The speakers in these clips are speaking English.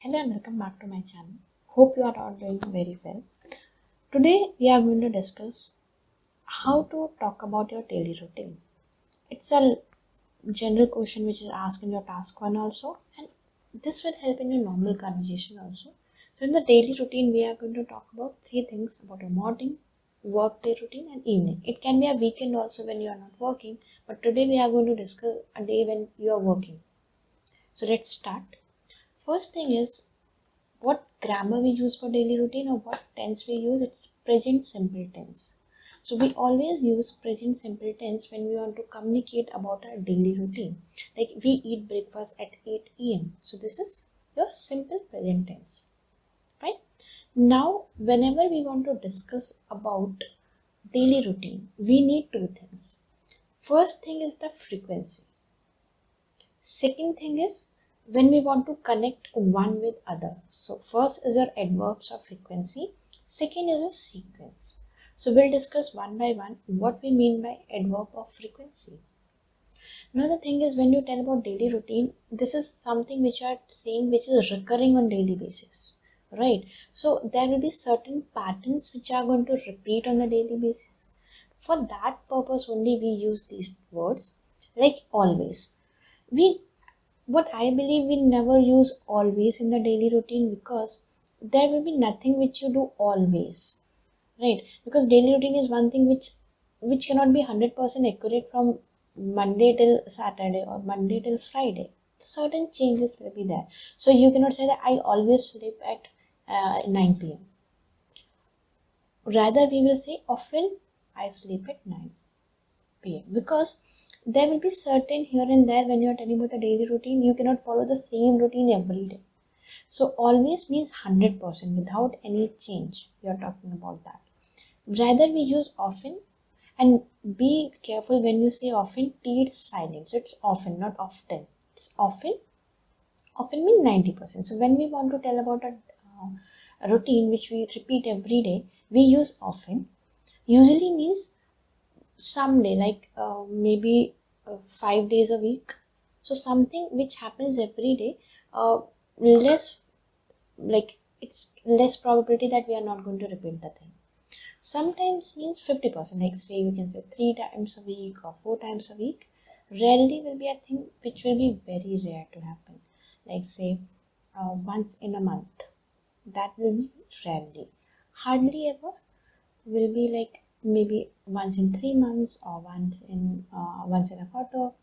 Hello and welcome back to my channel. Hope you are all doing very well. Today we are going to discuss how to talk about your daily routine. It's a general question which is asked in your task one also, and this will help in your normal conversation also. So in the daily routine we are going to talk about three things about your morning, work day routine and evening. It can be a weekend also when you are not working, but today we are going to discuss a day when you are working. So let's start. First thing is what grammar we use for daily routine or what tense we use. It's present simple tense. So we always use present simple tense when we want to communicate about our daily routine. Like we eat breakfast at 8 a.m. So this is your simple present tense. Right? Now whenever we want to discuss about daily routine, we need two things. First thing is the frequency. Second thing is when we want to connect one with other. So first is your adverbs of frequency. Second is your sequence. So we'll discuss one by one what we mean by adverb of frequency. Now the thing is when you tell about daily routine, this is something which you are saying which is recurring on daily basis. Right? So there will be certain patterns which are going to repeat on a daily basis. For that purpose only we use these words like always. What I believe we never use always in the daily routine because there will be nothing which you do always, right? Because daily routine is one thing which cannot be 100% accurate from Monday till Saturday or Monday till Friday. Certain changes will be there. So you cannot say that I always sleep at 9 p.m. Rather, we will say often I sleep at 9 p.m. because there will be certain here and there when you are telling about the daily routine, you cannot follow the same routine every day. So always means 100% without any change. You are talking about that. Rather we use often, and be careful when you say often, T it's silent. So it's often, not often. It's often. Often means 90%. So when we want to tell about a routine which we repeat every day, we use often. Usually means someday, like maybe 5 days a week. So something which happens every day, less like it's less probability that we are not going to repeat the thing. Sometimes means 50%, like say you can say 3 times a week or 4 times a week. Rarely will be a thing which will be very rare to happen, like say once in a month. That will be rarely. Hardly ever will be like maybe once in 3 months or once in a quarter.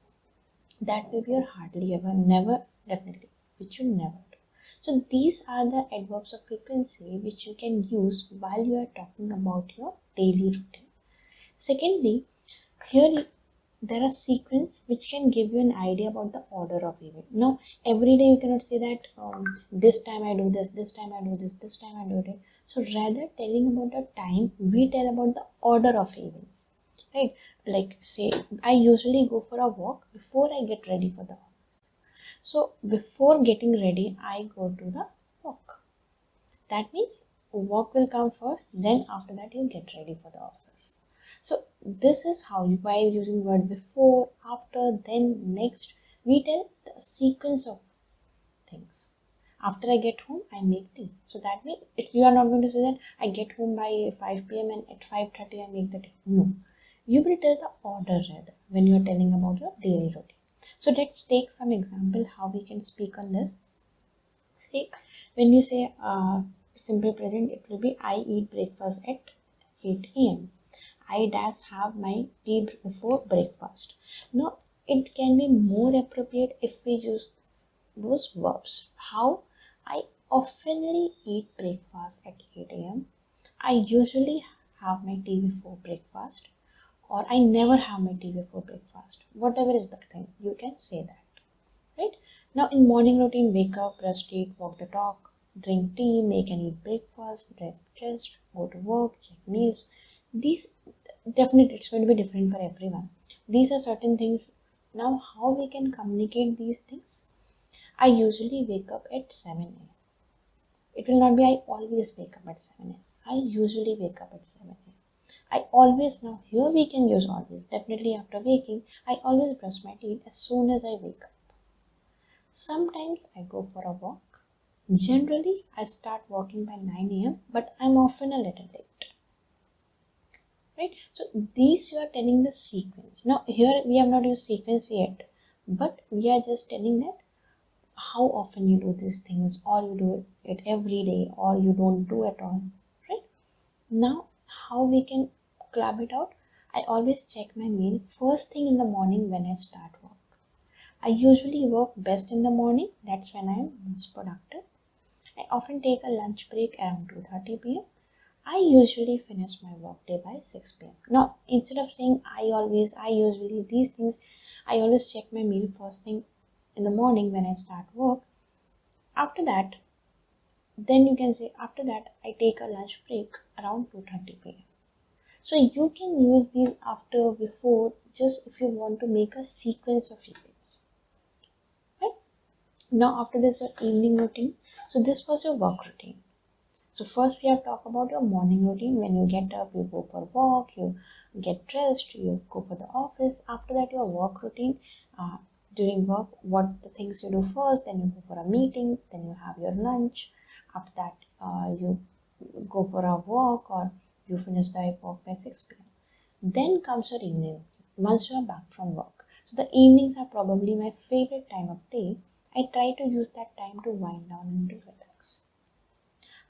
That will be your hardly ever, never, definitely, which you never do. So these are the adverbs of frequency which you can use while you are talking about your daily routine. Secondly, here there are sequence which can give you an idea about the order of event. Now, every day you cannot say that this time I do this time I do this time I do it. So rather telling about the time, we tell about the order of events, right? Like say, I usually go for a walk before I get ready for the office. So before getting ready, I go to the walk. That means walk will come first, then after that you get ready for the office. So this is how you, by using word before, after, then, next, we tell the sequence of things. After I get home, I make tea. So that means if you are not going to say that I get home by 5 p.m. and at 5:30 I make the tea. No. You will tell the order rather when you are telling about your daily routine. So let's take some example how we can speak on this. See, when you say simple present, it will be I eat breakfast at 8 a.m. I dash have my tea before breakfast. Now, it can be more appropriate if we use those verbs. How? I oftenly eat breakfast at 8 a.m. I usually have my tea before breakfast, or I never have my tea before breakfast. Whatever is the thing, you can say that. Right? Now in morning routine, wake up, brush teeth, walk the talk, drink tea, make and eat breakfast, dress, go to work, check meals. These definitely it's going to be different for everyone. These are certain things. Now how we can communicate these things? I usually wake up at 7 a.m. It will not be I always wake up at 7 a.m. I usually wake up at 7 a.m. I always, now here we can use always. Definitely after waking, I always brush my teeth as soon as I wake up. Sometimes I go for a walk. Generally, I start working by 9 a.m., but I'm often a little late. Right? So these you are telling the sequence. Now here we have not used sequence yet, but we are just telling that how often you do these things, or you do it every day, or you don't do at all. Right? Now how we can club it out? I always check my mail first thing in the morning when I start work. I usually work best in the morning, that's when I am most productive. I often take a lunch break around 2:30 p.m. I usually finish my workday by 6 p.m. Now, instead of saying I usually, these things, I always check my mail first thing in the morning when I start work. After that, then you can say after that, I take a lunch break around 2:30 p.m. So you can use these after, before, just if you want to make a sequence of events. Right? Now, after this, your evening routine. So this was your work routine. So first we have talked about your morning routine. When you get up, you go for a walk, you get dressed, you go for the office. After that, your work routine. During work, what the things you do first, then you go for a meeting, then you have your lunch. After that, you go for a walk or you finish the work by 6 p.m. Then comes your evening once you are back from work. So the evenings are probably my favorite time of day. I try to use that time to wind down and to relax.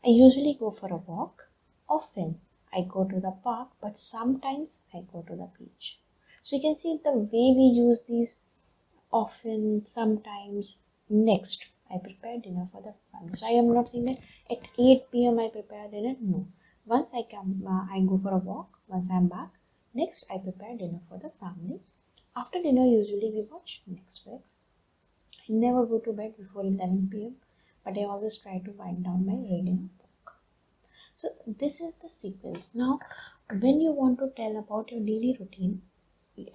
I usually go for a walk. Often I go to the park, but sometimes I go to the beach. So you can see the way we use these often, sometimes, next. I prepare dinner for the family. So I am not saying that at 8 p.m. I prepare dinner. No. Once I come, I go for a walk. Once I'm back, next I prepare dinner for the family. After dinner, usually we watch Netflix. I never go to bed before 11 p.m., but I always try to wind down by reading a book. So this is the sequence. Now, when you want to tell about your daily routine,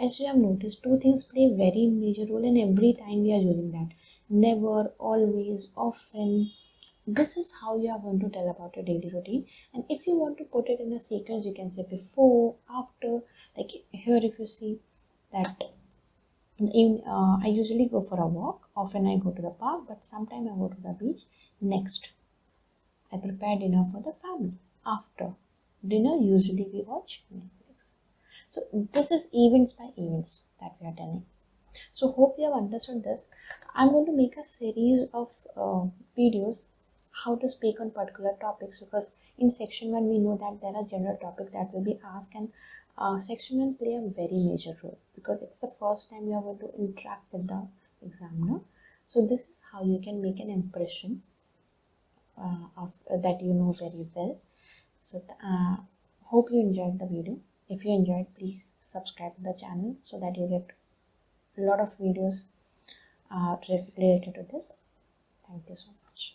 as you have noticed, two things play very major role in every time we are using that. Never, always, often. This is how you are going to tell about your daily routine. And if you want to put it in a sequence, you can say before, after. Like here, if you see that I usually go for a walk. Often I go to the park, but sometimes I go to the beach. Next, I prepare dinner for the family. After dinner, usually we watch Netflix. So this is events by events that we are telling. So hope you have understood this. I'm going to make a series of videos how to speak on particular topics, because in section 1 we know that there are general topics that will be asked, and section 1 play a very major role because it's the first time you are going to interact with the examiner. So this is how you can make an impression that you know very well. So hope you enjoyed the video. If you enjoyed, please subscribe to the channel so that you get a lot of videos related to this. Thank you so much.